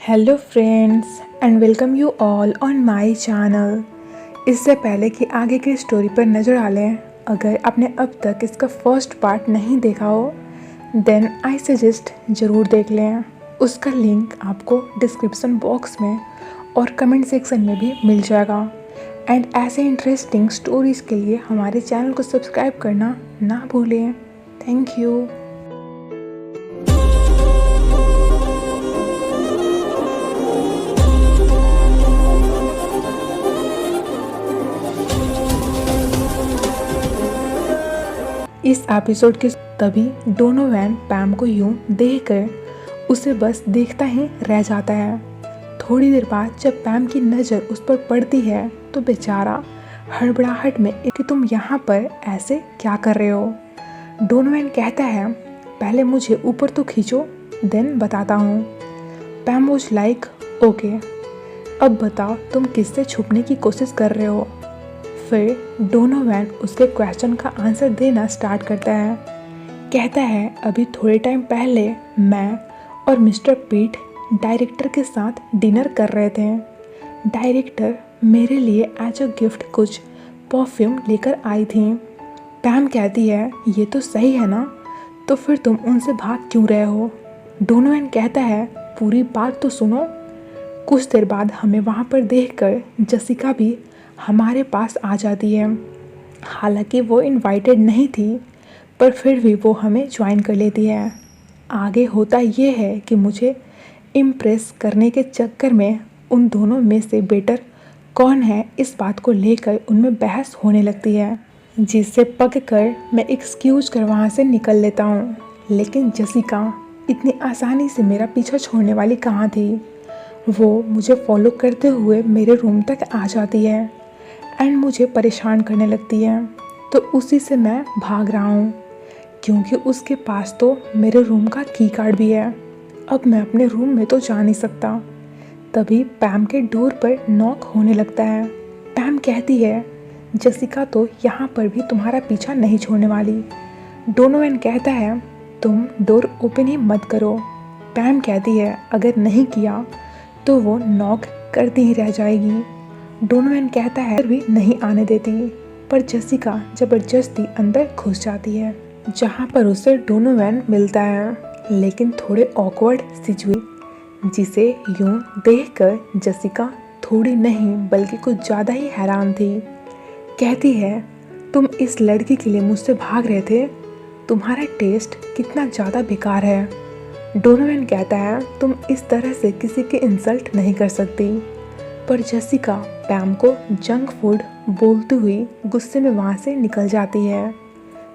Hello friends and welcome you all on my channel. इससे पहले कि आगे की स्टोरी पर नज़र डालें, अगर आपने अब तक इसका फर्स्ट पार्ट नहीं देखा हो देन आई सजेस्ट ज़रूर देख लें। उसका लिंक आपको डिस्क्रिप्शन बॉक्स में और कमेंट सेक्शन में भी मिल जाएगा। एंड ऐसे इंटरेस्टिंग स्टोरीज़ के लिए हमारे चैनल को सब्सक्राइब करना ना भूलें। Thank you. इस एपिसोड के तभी डोनोवन पैम को यूं देखकर उसे बस देखता ही रह जाता है। थोड़ी देर बाद जब पैम की नज़र उस पर पड़ती है तो बेचारा हड़बड़ाहट में कि तुम यहाँ पर ऐसे क्या कर रहे हो। डोनोवन कहता है पहले मुझे ऊपर तो खींचो देन बताता हूँ। पैम वॉज लाइक ओके, अब बताओ तुम किससे छुपने की कोशिश कर रहे हो। फिर डोनोवन उसके क्वेश्चन का आंसर देना स्टार्ट करता है। कहता है अभी थोड़े टाइम पहले मैं और मिस्टर पीट डायरेक्टर के साथ डिनर कर रहे थे। डायरेक्टर मेरे लिए एज अ गिफ्ट कुछ परफ्यूम लेकर आई थी। पैम कहती है ये तो सही है ना, तो फिर तुम उनसे भाग क्यों रहे हो। डोनोवन कहता है पूरी बात तो सुनो। कुछ देर बाद हमें वहाँ पर देखकर जसिका भी हमारे पास आ जाती है। हालांकि वो इनवाइटेड नहीं थी पर फिर भी वो हमें ज्वाइन कर लेती है। आगे होता ये है कि मुझे इम्प्रेस करने के चक्कर में उन दोनों में से बेटर कौन है इस बात को लेकर उनमें बहस होने लगती है, जिससे पक कर मैं एक्सक्यूज कर वहाँ से निकल लेता हूँ। लेकिन जसिका इतनी आसानी से मेरा पीछा छोड़ने वाली कहाँ थी। वो मुझे फॉलो करते हुए मेरे रूम तक आ जाती है एंड मुझे परेशान करने लगती है। तो उसी से मैं भाग रहा हूँ क्योंकि उसके पास तो मेरे रूम का की कार्ड भी है। अब मैं अपने रूम में तो जा नहीं सकता। तभी पैम के डोर पर नॉक होने लगता है। पैम कहती है जसिका तो यहाँ पर भी तुम्हारा पीछा नहीं छोड़ने वाली। डोनोवन कहता है तुम डोर ओपन ही मत करो। पैम कहती है अगर नहीं किया तो वो नॉक करती ही रह जाएगी। डोनोवन कहता है भी नहीं आने देती, पर जसिका जबरदस्ती अंदर घुस जाती है जहाँ पर उसे डोनोवन मिलता है। लेकिन थोड़े ऑकवर्ड सिचुएशन जिसे यूं देखकर जसिका थोड़ी नहीं बल्कि कुछ ज़्यादा ही हैरान थी। कहती है तुम इस लड़की के लिए मुझसे भाग रहे थे, तुम्हारा टेस्ट कितना ज़्यादा बेकार है। डोनोवन कहता है तुम इस तरह से किसी की इंसल्ट नहीं कर सकती, पर जसिका पैम को जंक फूड बोलती हुई गुस्से में वहाँ से निकल जाती है,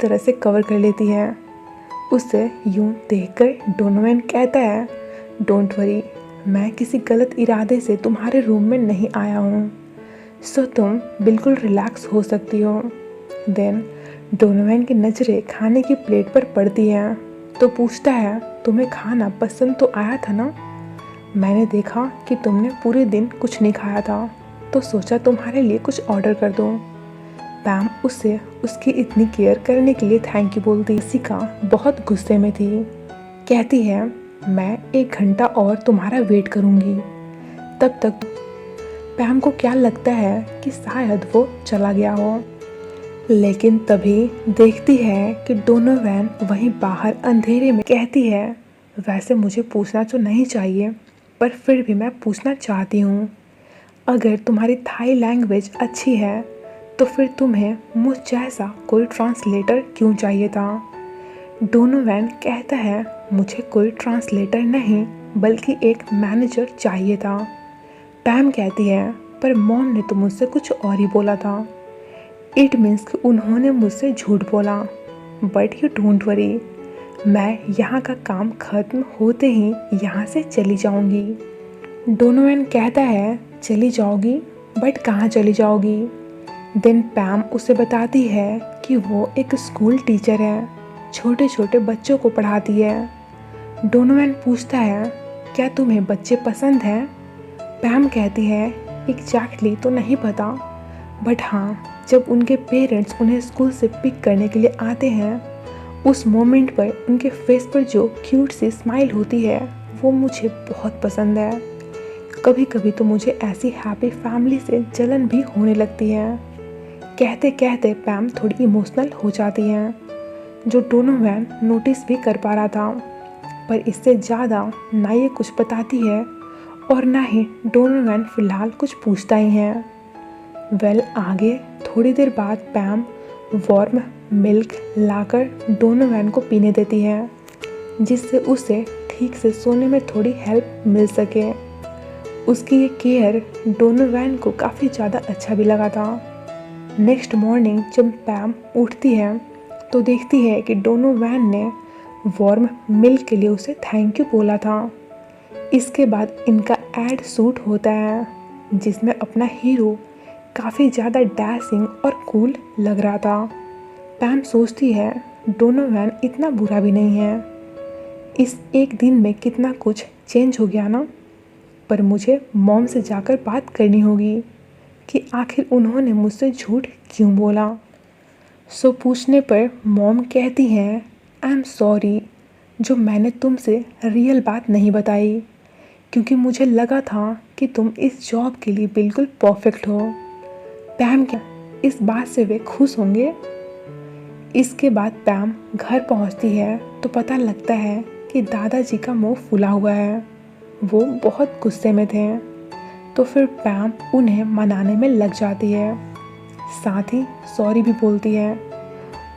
तरह से कवर कर लेती है। उसे यूं देखकर डोनोवन कहता है डोंट वरी, मैं किसी गलत इरादे से तुम्हारे रूम में नहीं आया हूँ, सो तुम बिल्कुल रिलैक्स हो सकती हो। देन डोनोवन की नज़रें खाने की प्लेट पर पड़ती है तो पूछता है तुम्हें खाना पसंद तो आया था ना। मैंने देखा कि तुमने पूरे दिन कुछ नहीं खाया था तो सोचा तुम्हारे लिए कुछ ऑर्डर कर दूँ। पैम उससे उसकी इतनी केयर करने के लिए थैंक यू बोलती। जसिका बहुत गुस्से में थी। कहती है मैं 1 घंटा और तुम्हारा वेट करूँगी। तब तक पैम को क्या लगता है कि शायद वो चला गया हो, लेकिन तभी देखती है कि डोनोवन वहीं बाहर अंधेरे में। कहती है वैसे मुझे पूछना तो नहीं चाहिए पर फिर भी मैं पूछना चाहती हूँ, अगर तुम्हारी थाई लैंग्वेज अच्छी है तो फिर तुम्हें मुझ जैसा कोई ट्रांसलेटर क्यों चाहिए था। डोनोवन कहता है मुझे कोई ट्रांसलेटर नहीं बल्कि एक मैनेजर चाहिए था। पैम कहती है पर मॉम ने तो मुझसे कुछ और ही बोला था। इट मीन्स कि उन्होंने मुझसे झूठ बोला। बट यू डोंट वरी, मैं यहाँ का काम ख़त्म होते ही यहाँ से चली जाऊँगी। डोनोवन कहता है चली जाओगी, बट कहाँ चली जाओगी। देन पैम उसे बताती है कि वो एक स्कूल टीचर है, छोटे छोटे बच्चों को पढ़ाती है। डोनोवन पूछता है क्या तुम्हें बच्चे पसंद हैं। पैम कहती है एग्जैक्टली तो नहीं पता, बट हाँ जब उनके पेरेंट्स उन्हें स्कूल से पिक करने के लिए आते हैं उस मोमेंट पर उनके फेस पर जो क्यूट सी स्माइल होती है वो मुझे बहुत पसंद है। कभी कभी तो मुझे ऐसी हैप्पी फैमिली से जलन भी होने लगती है। कहते कहते पैम थोड़ी इमोशनल हो जाती है, जो डोनोवन नोटिस भी कर पा रहा था। पर इससे ज़्यादा ना ये कुछ बताती है और ना ही डोनोवन फिलहाल कुछ पूछता ही है। आगे थोड़ी देर बाद पैम वार्म मिल्क लाकर डोनोवन को पीने देती है, जिससे उसे ठीक से सोने में थोड़ी हेल्प मिल सके। उसकी ये केयर डोनोवन को काफ़ी ज़्यादा अच्छा भी लगा था। नेक्स्ट मॉर्निंग जब पैम उठती है तो देखती है कि डोनोवन ने वार्म मिल्क के लिए उसे थैंक यू बोला था। इसके बाद इनका एड शूट होता है, जिसमें अपना हीरो काफ़ी ज़्यादा डैशिंग और कूल लग रहा था। पैम सोचती है डोनोवन इतना बुरा भी नहीं है, इस एक दिन में कितना कुछ चेंज हो गया ना। पर मुझे मॉम से जाकर बात करनी होगी कि आखिर उन्होंने मुझसे झूठ क्यों बोला। सो पूछने पर मॉम कहती हैं आई एम सॉरी, जो मैंने तुमसे रियल बात नहीं बताई, क्योंकि मुझे लगा था कि तुम इस जॉब के लिए बिल्कुल परफेक्ट हो। पैम क्या इस बात से वे खुश होंगे? इसके बाद पैम घर पहुंचती है तो पता लगता है कि दादाजी का मुंह फुला हुआ है। वो बहुत गुस्से में थे। तो फिर पैम उन्हें मनाने में लग जाती है, साथ ही सॉरी भी बोलती है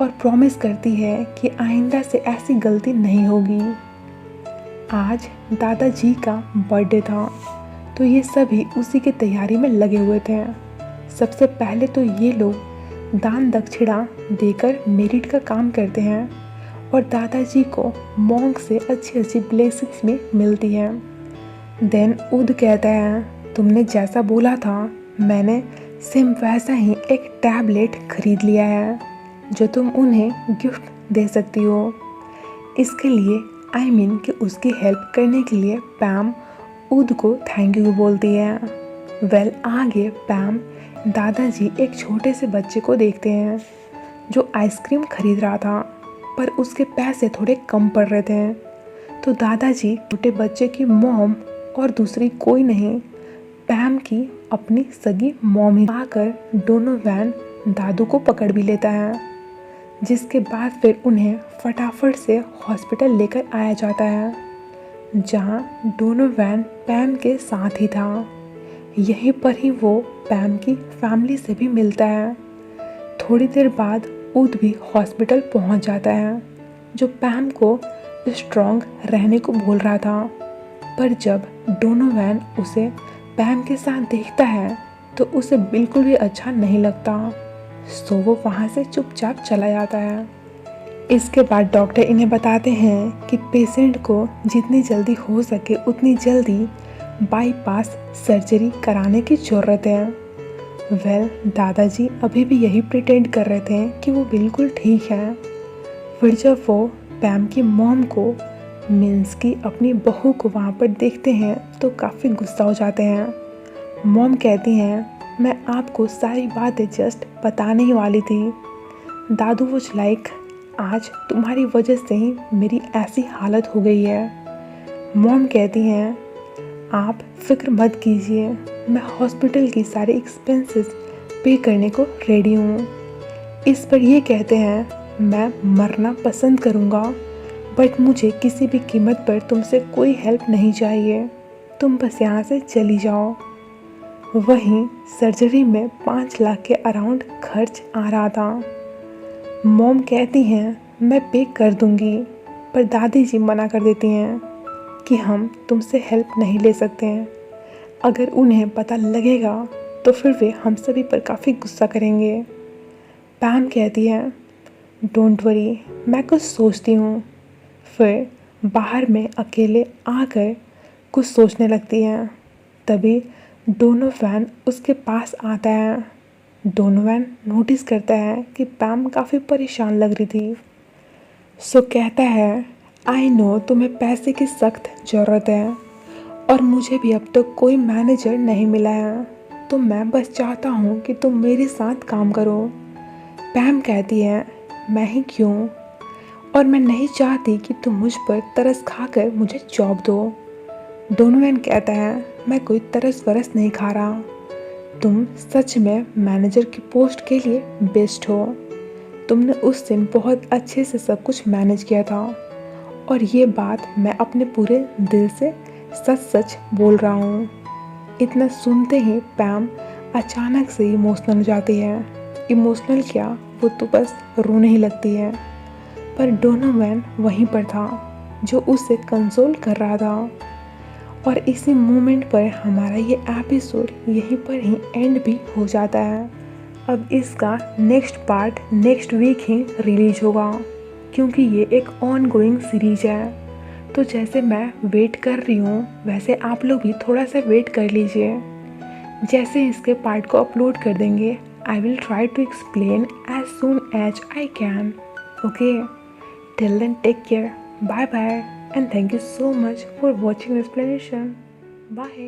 और प्रॉमिस करती है कि आइंदा से ऐसी गलती नहीं होगी। आज दादाजी का बर्थडे था तो ये सभी उसी की तैयारी में लगे हुए थे। सबसे पहले तो ये लोग दान दक्षिणा देकर मेरिट का काम करते हैं और दादाजी को मॉन्क से अच्छी अच्छी ब्लेसिंग्स में मिलती है। देन उद कहता है तुमने जैसा बोला था मैंने सेम वैसा ही एक टैबलेट खरीद लिया है जो तुम उन्हें गिफ्ट दे सकती हो। इसके लिए आई मीन कि उसकी हेल्प करने के लिए पैम उद को थैंक यू बोलती है। आगे पैम दादाजी एक छोटे से बच्चे को देखते हैं जो आइसक्रीम खरीद रहा था, पर उसके पैसे थोड़े कम पड़ रहे थे। तो दादाजी छोटे बच्चे की मॉम और दूसरी कोई नहीं, पैम की अपनी सगी मॉम ही आकर डोनोवन दादू को पकड़ भी लेता है, जिसके बाद फिर उन्हें फटाफट से हॉस्पिटल लेकर आया जाता है, जहां डोनोवन पैम के साथ ही था। यहीं पर ही वो पैम की फैमिली से भी मिलता है। थोड़ी देर बाद उद भी हॉस्पिटल पहुंच जाता है, जो पैम को स्ट्रॉन्ग रहने को बोल रहा था। पर जब डोनोवन उसे पैम के साथ देखता है तो उसे बिल्कुल भी अच्छा नहीं लगता। सो वो वहाँ से चुपचाप चला जाता है। इसके बाद डॉक्टर इन्हें बताते हैं कि पेशेंट को जितनी जल्दी हो सके उतनी जल्दी बाईपास सर्जरी कराने की ज़रूरत है। दादाजी अभी भी यही प्रिटेंड कर रहे थे कि वो बिल्कुल ठीक है। फिर जब वो पैम की मॉम को मीन्स की अपनी बहू को वहाँ पर देखते हैं तो काफ़ी गुस्सा हो जाते हैं। मॉम कहती हैं मैं आपको सारी बातें जस्ट बताने ही वाली थी। दादू वॉज लाइक आज तुम्हारी वजह से ही मेरी ऐसी हालत हो गई है। मॉम कहती हैं आप फिक्र मत कीजिए, मैं हॉस्पिटल की सारे एक्सपेंसेस पे करने को रेडी हूँ। इस पर ये कहते हैं मैं मरना पसंद करूँगा, बट मुझे किसी भी कीमत पर तुमसे कोई हेल्प नहीं चाहिए, तुम बस यहाँ से चली जाओ। वहीं सर्जरी में 5 लाख के अराउंड खर्च आ रहा था। मॉम कहती हैं मैं पे कर दूँगी, पर दादी जी मना कर देती हैं कि हम तुमसे हेल्प नहीं ले सकते हैं। अगर उन्हें पता लगेगा तो फिर वे हम सभी पर काफ़ी गुस्सा करेंगे। पैम कहती है डोंट वरी, मैं कुछ सोचती हूँ। फिर बाहर में अकेले आकर कुछ सोचने लगती हैं। तभी डोनोवन उसके पास आता है। डोनोवन नोटिस करता है कि पैम काफ़ी परेशान लग रही थी। सो कहता है आई नो तुम्हें पैसे की सख्त ज़रूरत है और मुझे भी अब तक कोई मैनेजर नहीं मिला है, तो मैं बस चाहता हूँ कि तुम मेरे साथ काम करो। पैम कहती है मैं ही क्यों, और मैं नहीं चाहती कि तुम मुझ पर तरस खाकर मुझे जॉब दो। डोनोवन कहता है मैं कोई तरस वरस नहीं खा रहा। तुम सच में मैनेजर की पोस्ट के लिए बेस्ट हो। तुमने उस दिन बहुत अच्छे से सब कुछ मैनेज किया था और ये बात मैं अपने पूरे दिल से सच सच बोल रहा हूँ। इतना सुनते ही पैम अचानक से इमोशनल हो जाती है। इमोशनल क्या, वो तो बस रोने ही लगती है। पर डोनोवन वहीं पर था जो उसे कंसोल कर रहा था। और इसी मोमेंट पर हमारा ये एपिसोड यहीं पर ही एंड भी हो जाता है। अब इसका नेक्स्ट पार्ट नेक्स्ट वीक ही रिलीज होगा, क्योंकि ये एक ऑनगोइंग सीरीज है। तो जैसे मैं वेट कर रही हूँ वैसे आप लोग भी थोड़ा सा वेट कर लीजिए। जैसे इसके पार्ट को अपलोड कर देंगे, I will try to explain as soon as I can. Okay, till then take care, bye bye, and thank you so much for watching the explanation. Bye.